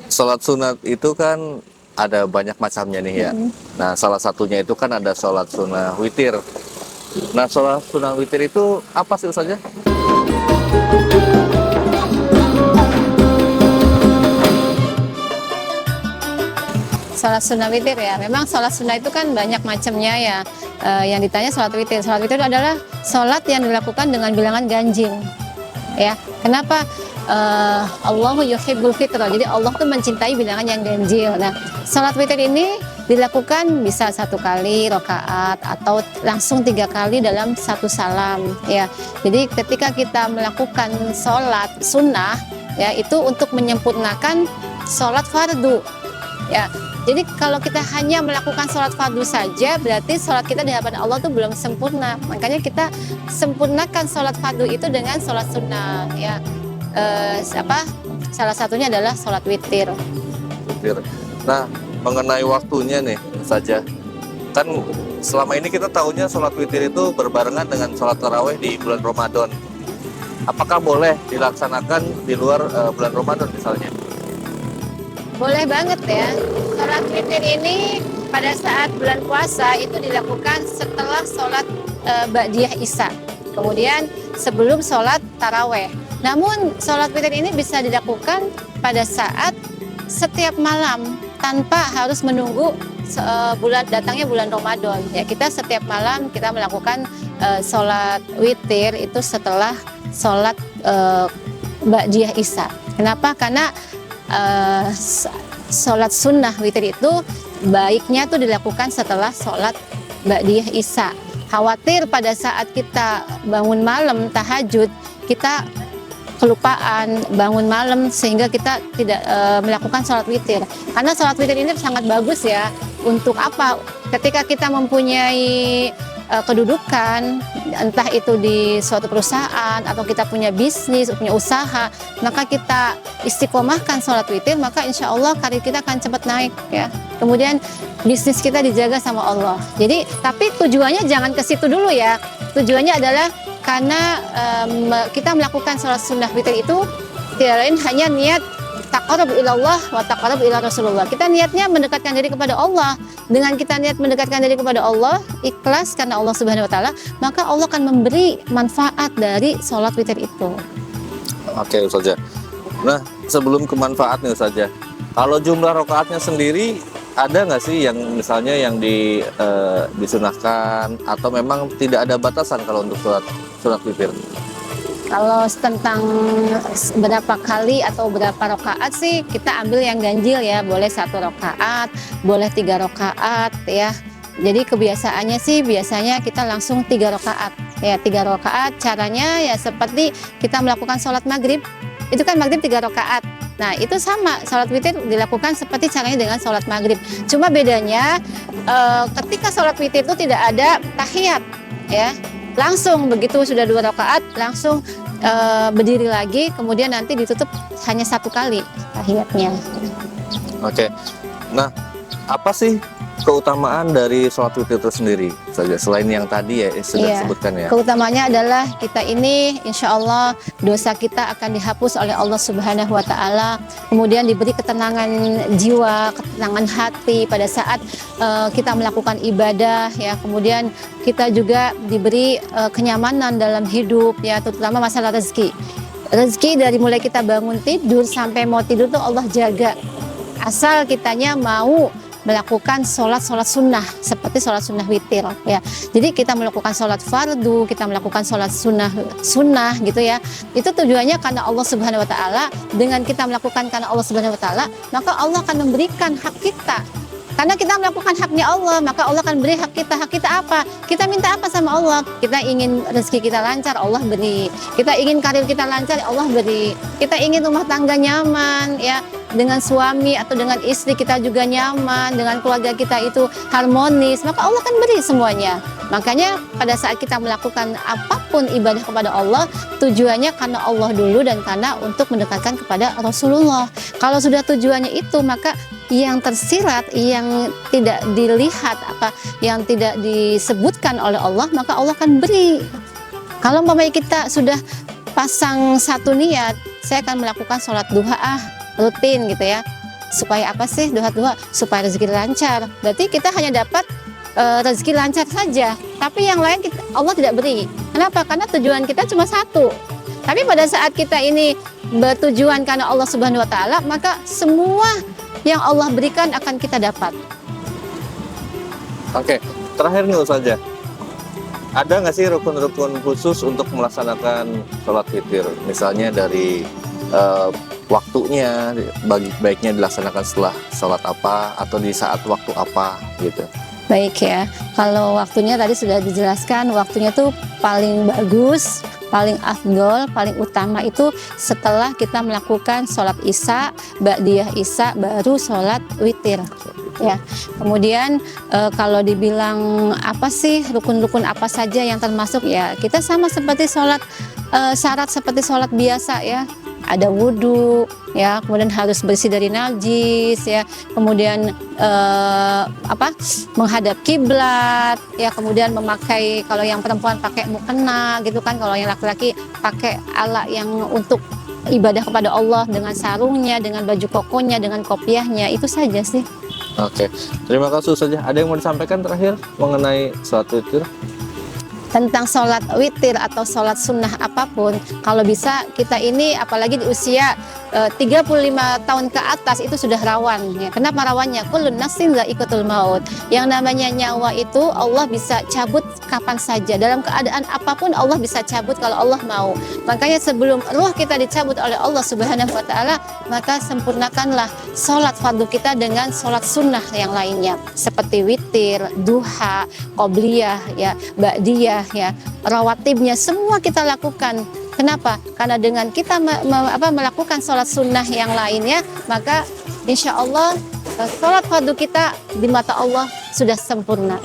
Sholat sunat itu kan ada banyak macamnya nih ya. Nah, salah satunya itu kan ada sholat sunnah witir. Nah, sholat sunnah witir itu apa sih Ustazah? Sholat sunnah witir ya. Memang sholat sunnah itu kan banyak macamnya ya. Yang ditanya sholat witir. Sholat witir adalah sholat yang dilakukan dengan bilangan ganjil. Ya, kenapa? Allahu yuhibbul fitra. Jadi Allah tuh mencintai bilangan yang ganjil. Nah, sholat witir ini dilakukan bisa 1 kali rakaat atau langsung 3 kali dalam satu salam. Ya, jadi ketika kita melakukan sholat sunnah, ya itu untuk menyempurnakan sholat fardu. Ya, jadi kalau kita hanya melakukan sholat fardu saja, berarti sholat kita di hadapan Allah itu belum sempurna. Makanya kita sempurnakan sholat fardu itu dengan sholat sunnah. Ya, salah satunya adalah sholat witir. Witir. Nah, mengenai waktunya nih saja. Kan selama ini kita tahunya sholat witir itu berbarengan dengan sholat tarawih di bulan Ramadan. Apakah boleh dilaksanakan di luar bulan Ramadan misalnya? Boleh banget ya. Sholat witir ini pada saat bulan puasa itu dilakukan setelah sholat Ba'diyah Isya. Kemudian sebelum sholat taraweh. Namun sholat witir ini bisa dilakukan pada saat setiap malam tanpa harus menunggu datangnya bulan Ramadan. Ya, kita setiap malam kita melakukan sholat witir itu setelah sholat Ba'diyah Isya. Kenapa? Karena sholat sunnah witir itu baiknya tuh dilakukan setelah sholat Ba'diyah Isya. Khawatir pada saat kita bangun malam tahajud kita kelupaan bangun malam sehingga kita tidak melakukan sholat witir. Karena sholat witir ini sangat bagus ya. Untuk apa? Ketika kita mempunyai kedudukan, entah itu di suatu perusahaan atau kita punya bisnis, punya usaha, maka kita istiqomahkan sholat witir, maka insya Allah karir kita akan cepat naik ya. Kemudian bisnis kita dijaga sama Allah. Jadi, tapi tujuannya jangan ke situ dulu ya. Tujuannya adalah karena kita melakukan sholat sunnah witir itu tidak lain hanya niat taqarrub ilallah wa taqarrub ila Rasulullah. Kita niatnya mendekatkan diri kepada Allah. Dengan kita niat mendekatkan diri kepada Allah, ikhlas karena Allah Subhanahu wa taala, maka Allah akan memberi manfaat dari sholat witir itu. Oke, Ustazah. Nah, sebelum ke manfaatnya Ustazah, kalau jumlah rakaatnya sendiri ada nggak sih yang misalnya yang disunahkan atau memang tidak ada batasan kalau untuk sholat witir? Kalau tentang berapa kali atau berapa rakaat sih kita ambil yang ganjil ya, boleh 1 rakaat, boleh 3 rakaat ya. Jadi kebiasaannya sih biasanya kita langsung 3 rakaat ya. 3 rakaat caranya ya seperti kita melakukan sholat maghrib, itu kan maghrib 3 rakaat. Nah itu sama, sholat witir dilakukan seperti caranya dengan sholat maghrib. Cuma bedanya ketika sholat witir itu tidak ada tahiyat ya. Langsung begitu sudah 2 rakaat langsung berdiri lagi, kemudian nanti ditutup hanya 1 kali tahiyatnya. Oke. Nah, apa sih keutamaan dari sholat witir itu sendiri saja selain yang tadi ya sudah disebutkan ya? Keutamanya adalah kita ini insya Allah dosa kita akan dihapus oleh Allah Subhanahu wa taala, kemudian diberi ketenangan jiwa, ketenangan hati pada saat kita melakukan ibadah ya, kemudian kita juga diberi kenyamanan dalam hidup ya, terutama masalah rezeki. Rezeki dari mulai kita bangun tidur sampai mau tidur tuh Allah jaga. Asal kitanya mau melakukan sholat sunnah seperti sholat sunnah witir ya. Jadi kita melakukan sholat fardu, kita melakukan sholat sunnah gitu ya. Itu tujuannya karena Allah Subhanahu wa taala. Dengan kita melakukan karena Allah Subhanahu wa taala, maka Allah akan memberikan hak kita. Karena kita melakukan haknya Allah, maka Allah akan beri hak kita. Hak kita apa? Kita minta apa sama Allah? Kita ingin rezeki kita lancar, Allah beri. Kita ingin karir kita lancar, Allah beri. Kita ingin rumah tangga nyaman, ya, dengan suami atau dengan istri kita juga nyaman, dengan keluarga kita itu harmonis, maka Allah akan beri semuanya. Makanya pada saat kita melakukan apapun ibadah kepada Allah, tujuannya karena Allah dulu dan karena untuk mendekatkan kepada Rasulullah. Kalau sudah tujuannya itu, maka yang tersirat, yang tidak dilihat, yang tidak disebutkan oleh Allah, maka Allah akan beri. Kalau umpamanya kita sudah pasang satu niat, saya akan melakukan sholat duha rutin gitu ya. supaya apa sih doa supaya rezeki lancar. Berarti kita hanya dapat rezeki lancar saja, tapi yang lain Allah tidak beri. Kenapa? Karena tujuan kita cuma satu. Tapi pada saat kita ini bertujuan karena Allah Subhanahu wa taala, maka semua yang Allah berikan akan kita dapat. Oke, terakhir nih Ustazah. Ada nggak sih rukun-rukun khusus untuk melaksanakan sholat witir? Misalnya dari waktunya, baiknya dilaksanakan setelah sholat apa atau di saat waktu apa gitu. Baik ya, kalau waktunya tadi sudah dijelaskan, waktunya tuh paling bagus, paling afdol, paling utama itu setelah kita melakukan sholat isya, ba'diyah isya, baru sholat witir. Ya, kemudian kalau dibilang apa sih rukun-rukun apa saja yang termasuk, ya kita sama seperti sholat syarat seperti sholat biasa ya. Ada wudhu, ya, kemudian harus bersih dari najis, ya, kemudian menghadap kiblat, ya, kemudian memakai, kalau yang perempuan pakai mukena, gitu kan, kalau yang laki-laki pakai alat yang untuk ibadah kepada Allah dengan sarungnya, dengan baju kokonya, dengan kopiahnya, itu saja sih. Oke, terima kasih Ustazah. Ada yang mau disampaikan terakhir mengenai sholat witir? Tentang sholat witir atau sholat sunnah apapun, kalau bisa kita ini apalagi di usia 35 tahun ke atas itu sudah rawan ya. Kenapa rawannya? Kullun nafsin dha'iqatul maut. Yang namanya nyawa itu Allah bisa cabut kapan saja, dalam keadaan apapun Allah bisa cabut kalau Allah mau. Makanya sebelum ruh kita dicabut oleh Allah Subhanahu wa taala, maka sempurnakanlah sholat fardu kita dengan sholat sunnah yang lainnya seperti witir, duha, qobliyah, ya, ba'diyah, ya, rawatibnya semua kita lakukan. Kenapa? Karena dengan kita melakukan sholat sunnah yang lainnya, maka insya Allah sholat fardu kita di mata Allah sudah sempurna.